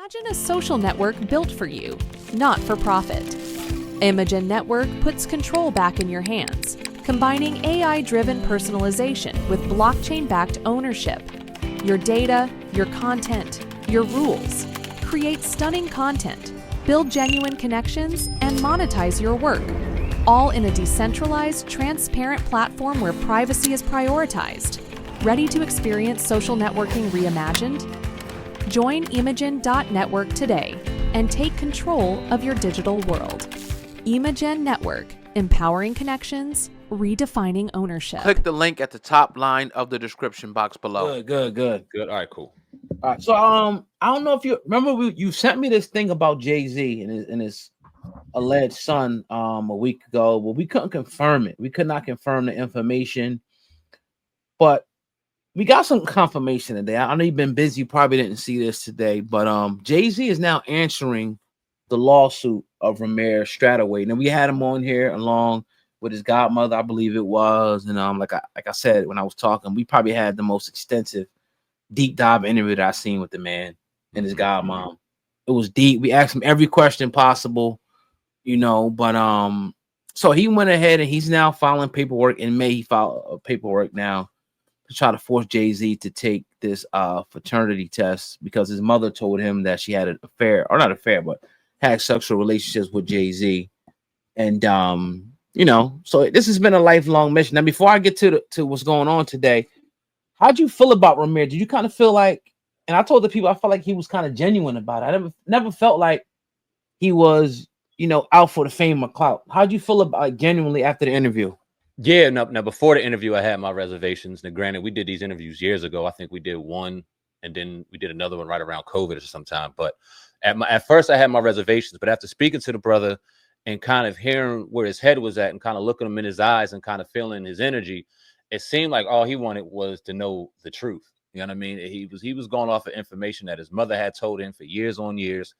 Imagine a social network built for you, not for profit. Imagen Network puts control back in your hands, combining AI-driven personalization with blockchain-backed ownership. Your data, your content, your rules. Create stunning content, build genuine connections, and monetize your work, all in a decentralized, transparent platform where privacy is prioritized. Ready to experience social networking reimagined? Join Imagen.network today and take control of your digital world. Imagen Network, empowering connections, redefining ownership. Click the link at the top line of the description box below. Good. All right, cool. All right, so I don't know if you remember you sent me this thing about Jay-Z and his alleged son a week ago. Well, we couldn't confirm it. We could not confirm the information, but we got some confirmation today. I know you've been busy, you probably didn't see this today, but Jay-Z is now answering the lawsuit of Rymir Satterthwaite. And we had him on here along with his godmother, I believe it was. And like I said when I was talking, we probably had the most extensive deep dive interview that I've seen with the man and his godmom. It was deep. We asked him every question possible, but so he went ahead and he's now filing paperwork. In May, he filed paperwork now to try to force Jay-Z to take this fraternity test because his mother told him that she had an affair, or not affair, but had sexual relationships with Jay-Z. And so this has been a lifelong mission. Now, before I get to what's going on today, how'd you feel about Rymir? Did you kind of feel like, and I told the people I felt like he was kind of genuine about it. I never felt like he was, out for the fame or clout. How'd you feel about genuinely after the interview? Yeah, now before the interview, I had my reservations. Now, granted, we did these interviews years ago. I think we did one, and then we did another one right around COVID or sometime. But at first, I had my reservations. But after speaking to the brother and kind of hearing where his head was at, and kind of looking him in his eyes and kind of feeling his energy, it seemed like all he wanted was to know the truth. You know what I mean? He was going off of information that his mother had told him for years on years.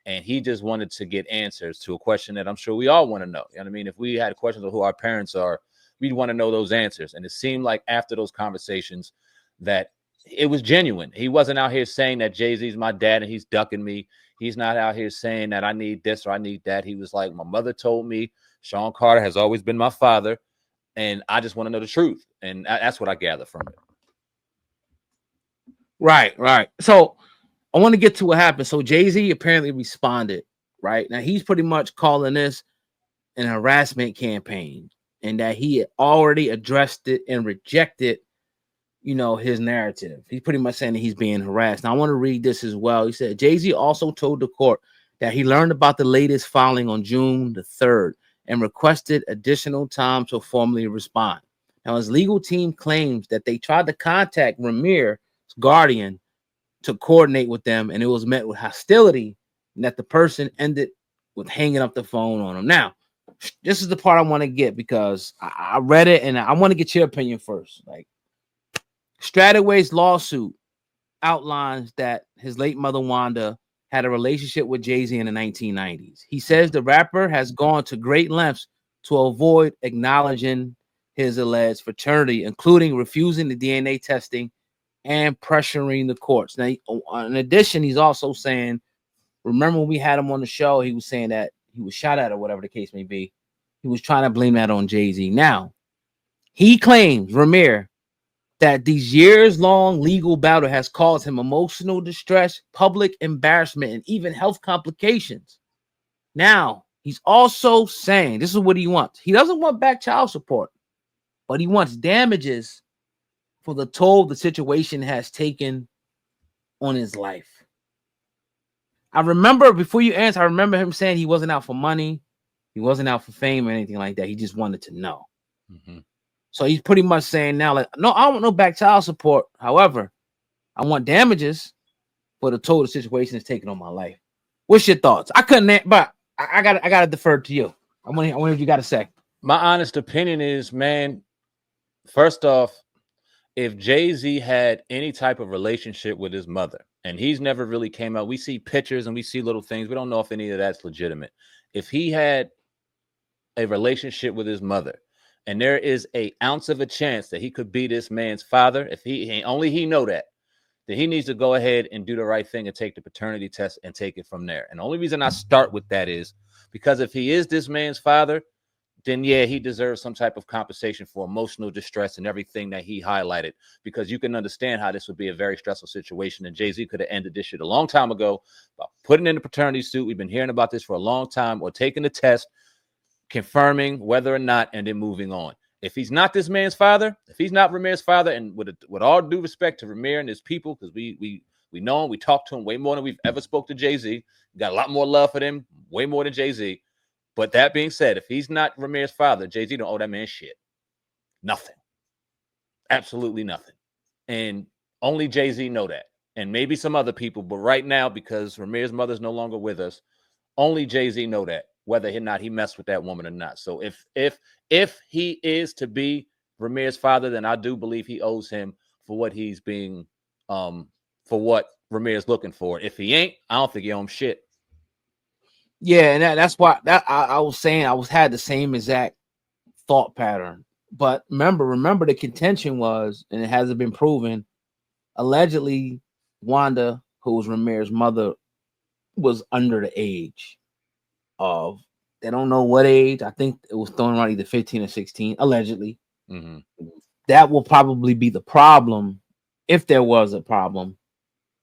And he just wanted to get answers to a question that I'm sure we all want to know. You know what I mean? If we had questions of who our parents are, we'd want to know those answers. And it seemed like after those conversations that it was genuine. He wasn't out here saying that Jay-Z's my dad and he's ducking me. He's not out here saying that I need this or I need that. He was like, my mother told me Shawn Carter has always been my father, and I just want to know the truth. And that's what I gather from it. Right. So I want to get to what happened. So Jay-Z apparently responded, right? Now he's pretty much calling this an harassment campaign and that he had already addressed it and rejected, his narrative. He's pretty much saying that he's being harassed. Now I want to read this as well. He said, Jay-Z also told the court that he learned about the latest filing on June the 3rd and requested additional time to formally respond. Now his legal team claims that they tried to contact Rymir's guardian to coordinate with them, and it was met with hostility, and that the person ended with hanging up the phone on him. Now, this is the part I want to get because I read it, and I want to get your opinion first. Like, Satterthwaite's lawsuit outlines that his late mother, Wanda, had a relationship with Jay-Z in the 1990s. He says the rapper has gone to great lengths to avoid acknowledging his alleged fraternity, including refusing the DNA testing and pressuring the courts. Now, in addition, he's also saying, remember when we had him on the show, he was saying that he was shot at or whatever the case may be. He was trying to blame that on Jay-Z. Now, he claims, Rymir, that these years-long legal battle has caused him emotional distress, public embarrassment, and even health complications. Now, he's also saying, this is what he wants. He doesn't want back child support, but he wants damages for the toll the situation has taken on his life. I remember, before you answer, I remember him saying he wasn't out for money. He wasn't out for fame or anything like that. He just wanted to know. Mm-hmm. So he's pretty much saying now, like, no, I don't want no back child support. However, I want damages for the toll the situation has taken on my life. What's your thoughts? I couldn't, but I got to defer to you. I want to hear what you got to say. My honest opinion is, man, first off, if Jay-Z had any type of relationship with his mother, and he's never really came out, we see pictures and we see little things. We don't know if any of that's legitimate. If he had a relationship with his mother, and there is an ounce of a chance that he could be this man's father, if he only he know that, then he needs to go ahead and do the right thing and take the paternity test and take it from there. And the only reason I start with that is because if he is this man's father, then yeah, he deserves some type of compensation for emotional distress and everything that he highlighted, because you can understand how this would be a very stressful situation. And Jay-Z could have ended this shit a long time ago by putting in the paternity suit. We've been hearing about this for a long time, or taking the test, confirming whether or not, and then moving on. If he's not this man's father, if he's not Rymir's father, and with all due respect to Rymir and his people, because we know him, we talk to him way more than we've ever spoke to Jay-Z. Got a lot more love for them, way more than Jay-Z. But that being said, if he's not Rymir's father, Jay-Z don't owe that man shit. Nothing. Absolutely nothing. And only Jay-Z know that. And maybe some other people, but right now, because Rymir's mother's no longer with us, only Jay-Z know that, whether or not he messed with that woman or not. So if he is to be Rymir's father, then I do believe he owes him for what he's being, for what Rymir is looking for. If he ain't, I don't think he owes him shit. Yeah, and that's why I was saying I had the same exact thought pattern. But remember the contention was, and it hasn't been proven, allegedly Wanda, who was Rymir's mother, was under the age of, they don't know what age. I think it was thrown around either 15 or 16, allegedly. Mm-hmm. That will probably be the problem, if there was a problem,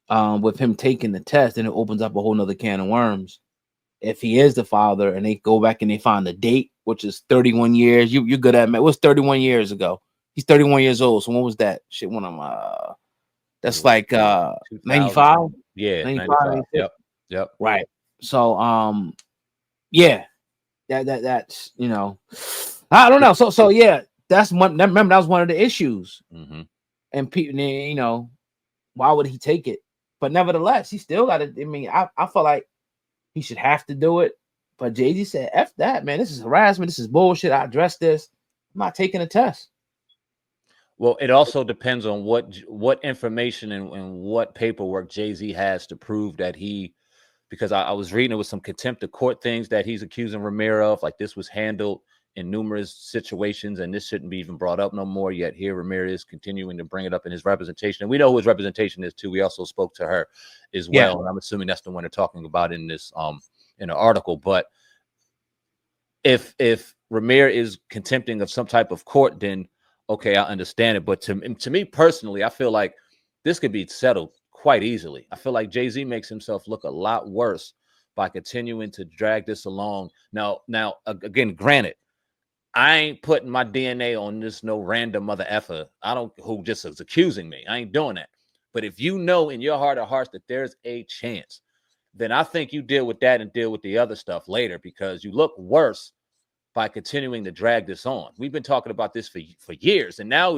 with him taking the test, and it opens up a whole nother can of worms. If he is the father and they go back and they find the date, which is 31 years, you're good at it. It was 31 years ago. He's 31 years old. So when was that? Shit, when I'm that's like 95? Yeah, 95. Yep. Right. So yeah. That's, you know, I don't know. So yeah, that's one. Remember, that was one of the issues. Mm-hmm. And people, you know, why would he take it? But nevertheless, he still got it. I mean, I feel like he should have to do it. But Jay-Z said, F that, man. This is harassment. This is bullshit. I addressed this. I'm not taking a test. Well, it also depends on what information and what paperwork Jay-Z has to prove that he, because I was reading it was some contempt of court things that he's accusing Rymir of. Like, this was handled in numerous situations and this shouldn't be even brought up no more. Yet here Rymir is continuing to bring it up in his representation. And we know who his representation is too. We also spoke to her as well. Yeah. And I'm assuming that's the one they're talking about in this in the article. But if Rymir is contempting of some type of court, then okay, I understand it. But to me personally, I feel like this could be settled quite easily. I feel like Jay-Z makes himself look a lot worse by continuing to drag this along. Now, again, granted, I ain't putting my DNA on this no random mother effer. Who just is accusing me. I ain't doing that. But if you know in your heart of hearts that there's a chance, then I think you deal with that and deal with the other stuff later, because you look worse by continuing to drag this on. We've been talking about this for years, and now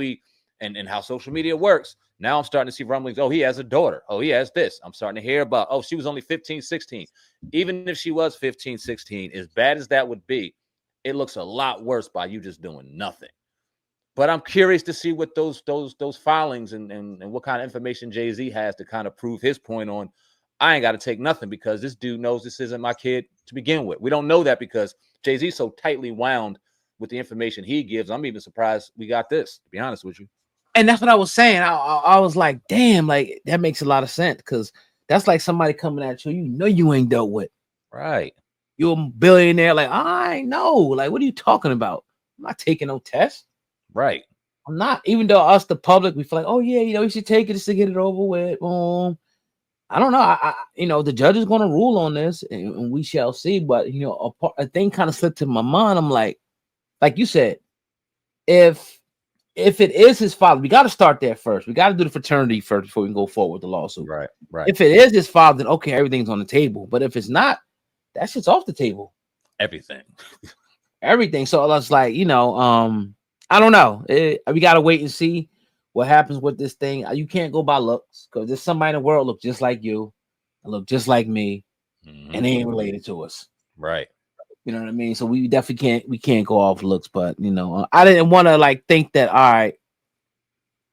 and how social media works. Now I'm starting to see rumblings. Oh, he has a daughter. Oh, he has this. I'm starting to hear about, oh, she was only 15, 16. Even if she was 15, 16, as bad as that would be, it looks a lot worse by you just doing nothing. But I'm curious to see what those filings and what kind of information Jay-Z has to kind of prove his point on. I ain't got to take nothing because this dude knows this isn't my kid to begin with. We don't know that because Jay-Z's so tightly wound with the information he gives. I'm even surprised we got this, to be honest with you. And that's what I was saying. I was like, damn, like that makes a lot of sense, because that's like somebody coming at you, you know, you ain't dealt with. Right. You're a billionaire. Like, I know. Like, what are you talking about? I'm not taking no test. Right. I'm not. Even though us, the public, we feel like, oh yeah, you know, you should take it just to get it over with. I don't know. I you know, the judge is going to rule on this, and we shall see. But you know, a thing kind of slipped in my mind. I'm like you said, if it is his father, we got to start there first. We got to do the fraternity first before we can go forward with the lawsuit. Right. Right. If it is his father, then okay, everything's on the table. But if it's not, that shit's off the table. Everything. So I was like, you know, I don't know. We got to wait and see what happens with this thing. You can't go by looks, because there's somebody in the world look just like you, and look just like me, and they ain't related to us. Right. You know what I mean? So we definitely can't go off looks. But you know, I didn't want to like think that. All right,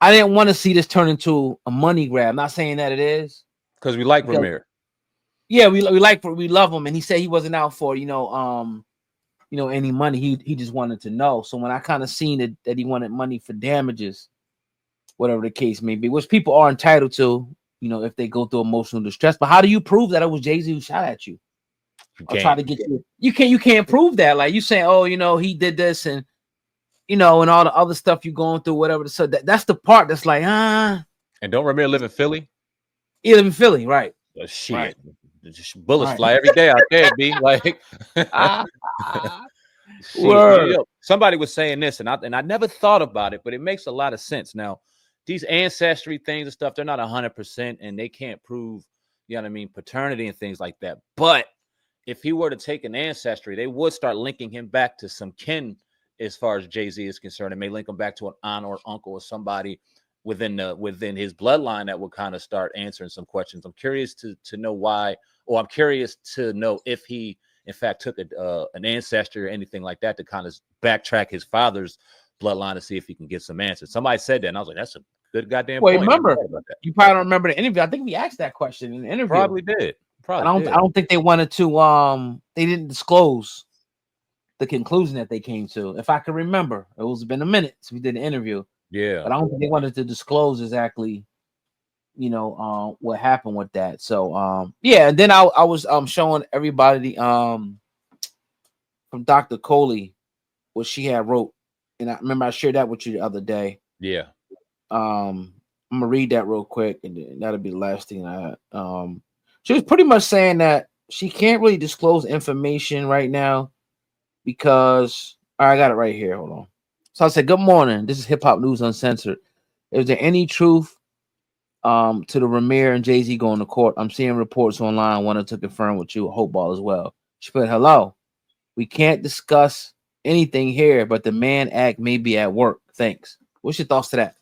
I didn't want to see this turn into a money grab. I'm not saying that it is, because we like Rymir. Yeah, we love him, and he said he wasn't out for you know any money. He just wanted to know. So when I kind of seen it that he wanted money for damages, whatever the case may be, which people are entitled to, you know, if they go through emotional distress. But how do you prove that it was Jay-Z who shot at you? Or try to get you? You can't prove that. Like you saying, oh, you know, he did this and you know, and all the other stuff you're going through, whatever. So that's the part that's like, And don't Rymir live in Philly? He live in Philly, right? Shit. Right. Bullets fly every day out there, B. Like somebody was saying this, and I never thought about it, but it makes a lot of sense. Now, these ancestry things and stuff, they're not 100%, and they can't prove, you know what I mean, paternity and things like that. But if he were to take an ancestry, they would start linking him back to some kin as far as Jay-Z is concerned. It may link him back to an aunt or uncle or somebody within his bloodline that would kind of start answering some questions. I'm curious to know why, or I'm curious to know if he in fact took an ancestry or anything like that to kind of backtrack his father's bloodline to see if he can get some answers. Somebody said that, and I was like, that's a good goddamn point. Remember, you probably don't remember the interview. I think we asked that question in the interview. Probably did. I don't think they wanted to. They didn't disclose the conclusion that they came to. If I can remember, it was been a minute since we did an interview. Yeah, but I don't think they wanted to disclose exactly, you know, what happened with that. So, yeah. And then I was showing everybody from Dr. Coley what she had wrote, and I remember I shared that with you the other day. Yeah. I'm gonna read that real quick, and then that'll be the last thing I had. She was pretty much saying that she can't really disclose information right now because I got it right here. Hold on. So I said, good morning. This is Hip Hop News Uncensored. Is there any truth to the Rymir and Jay-Z going to court? I'm seeing reports online. Wanted to confirm with you, Hope Ball as well. She put, hello. We can't discuss anything here, but the Mann Act may be at work. Thanks. What's your thoughts to that?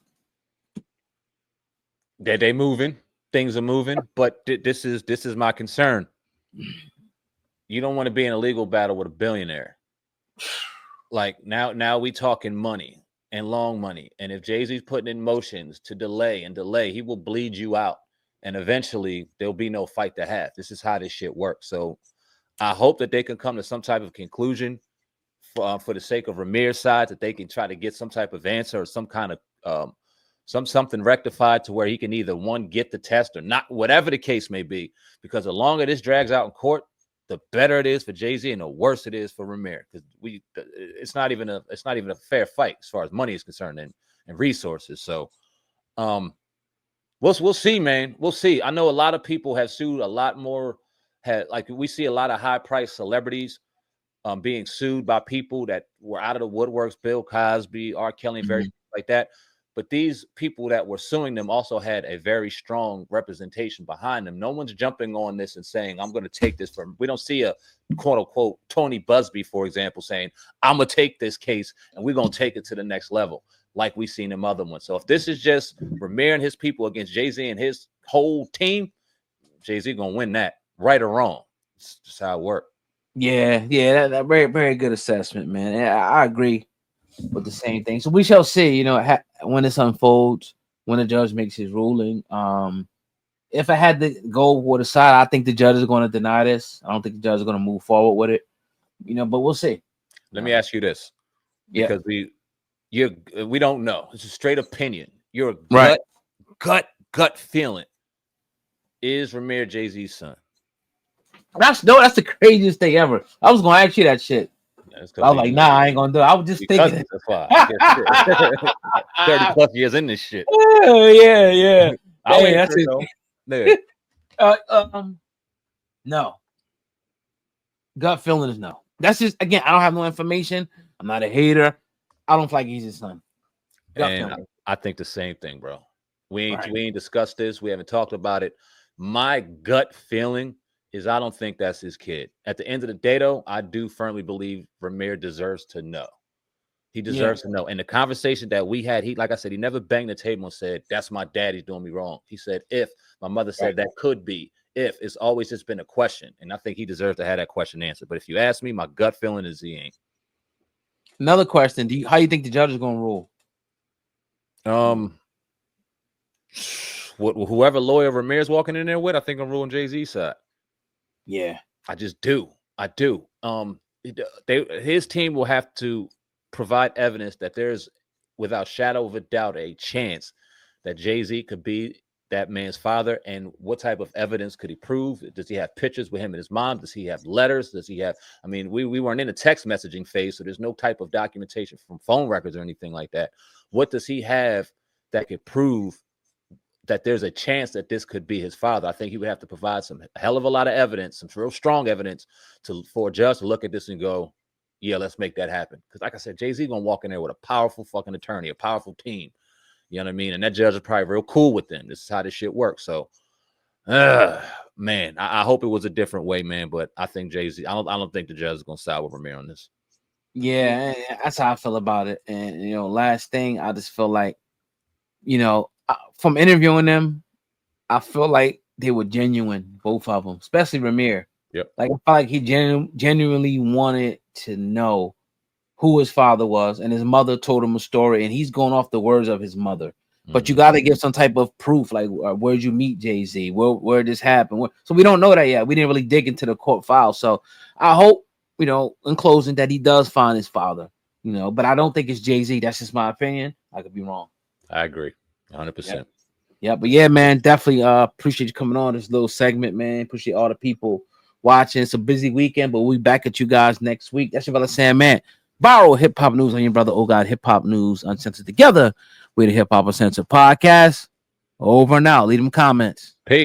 That they moving. Things are moving, but this is my concern. You don't want to be in a legal battle with a billionaire. Like now we talking money and long money. And if Jay-Z's putting in motions to delay, he will bleed you out. And eventually there'll be no fight to have. This is how this shit works. So I hope that they can come to some type of conclusion for the sake of Rymir's side, that they can try to get some type of answer or some kind of something rectified to where he can either get the test or not, whatever the case may be. Because the longer this drags out in court, the better it is for Jay-Z and the worse it is for Rymir, because it's not even a fair fight as far as money is concerned and resources. So we'll see, man. We'll see. I know a lot of people have sued a lot more. We see a lot of high-priced celebrities being sued by people that were out of the woodworks, Bill Cosby, R. Kelly, very like that. But these people that were suing them also had a very strong representation behind them. No one's jumping on this and saying, I'm going to take this from. We don't see a quote unquote Tony Busby, for example, saying, I'm going to take this case and we're going to take it to the next level, like we've seen in other ones. So if this is just Rymir and his people against Jay-Z and his whole team, Jay-Z going to win that, right or wrong. It's just how it works. Yeah, that very, very good assessment, man. Yeah, I agree with the same thing. So we shall see, you know, when this unfolds, when the judge makes his ruling. If I had to go with a side, I think the judge is going to deny this. I don't think the judge is going to move forward with it, you know, but we'll see. Let me ask you this, because we don't know. It's a straight opinion. Your gut feeling. Is Rymir Jay-Z's son? That's the craziest thing ever. I was going to ask you that shit. I was like, nah, I ain't gonna do it. I was just thinking. 30 plus years in this shit. Yeah. That's it. No. Gut feeling is no. That's just, again, I don't have no information. I'm not a hater. I don't feel like he's his son. I think the same thing, bro. We ain't discussed this. We haven't talked about it. My gut feeling is I don't think that's his kid. At the end of the day, though, I do firmly believe Rymir deserves to know. He deserves to know. And the conversation that we had, like I said, he never banged the table and said, that's my dad, he's doing me wrong. He said, if. My mother said that could be. If. It's always just been a question. And I think he deserves to have that question answered. But if you ask me, my gut feeling is he ain't. Another question. How you think the judge is going to rule? Whoever lawyer Rymir's walking in there with, I think I'm ruling Jay-Z's side. Yeah, I just do. I do. His team will have to provide evidence that there's, without shadow of a doubt, a chance that Jay-Z could be that man's father, and what type of evidence could he prove? Does he have pictures with him and his mom? Does he have letters? Does he have, I mean, we weren't in a text messaging phase, so there's no type of documentation from phone records or anything like that. What does he have that could prove that there's a chance that this could be his father? I think he would have to provide some hell of a lot of evidence, some real strong evidence for a judge to look at this and go, yeah, let's make that happen. Because like I said, Jay-Z gonna walk in there with a powerful fucking attorney, a powerful team. You know what I mean? And that judge is probably real cool with them. This is how this shit works. So, man, I hope it was a different way, man. But I think Jay-Z, I don't think the judge is gonna side with Rymir on this. Yeah, that's how I feel about it. And you know, last thing, I just feel like, you know, from interviewing them, I feel like they were genuine, both of them, especially Rymir. Yep. Like I felt like he genuinely wanted to know who his father was, and his mother told him a story, and he's going off the words of his mother. But you got to give some type of proof, like where'd you meet Jay-Z? Where this happened? So we don't know that yet. We didn't really dig into the court file. So I hope, you know, in closing, that he does find his father. You know, but I don't think it's Jay-Z. That's just my opinion. I could be wrong. I agree, 100%. Yeah, but yeah, man, definitely appreciate you coming on this little segment, man. Appreciate all the people watching. It's a busy weekend, but we'll be back at you guys next week. That's your brother Sam, man. Viral hip hop news on your brother Oh God Hip Hop News Uncensored. Together with the Hip Hop Uncensored podcast. Over and out. Leave them comments. Peace.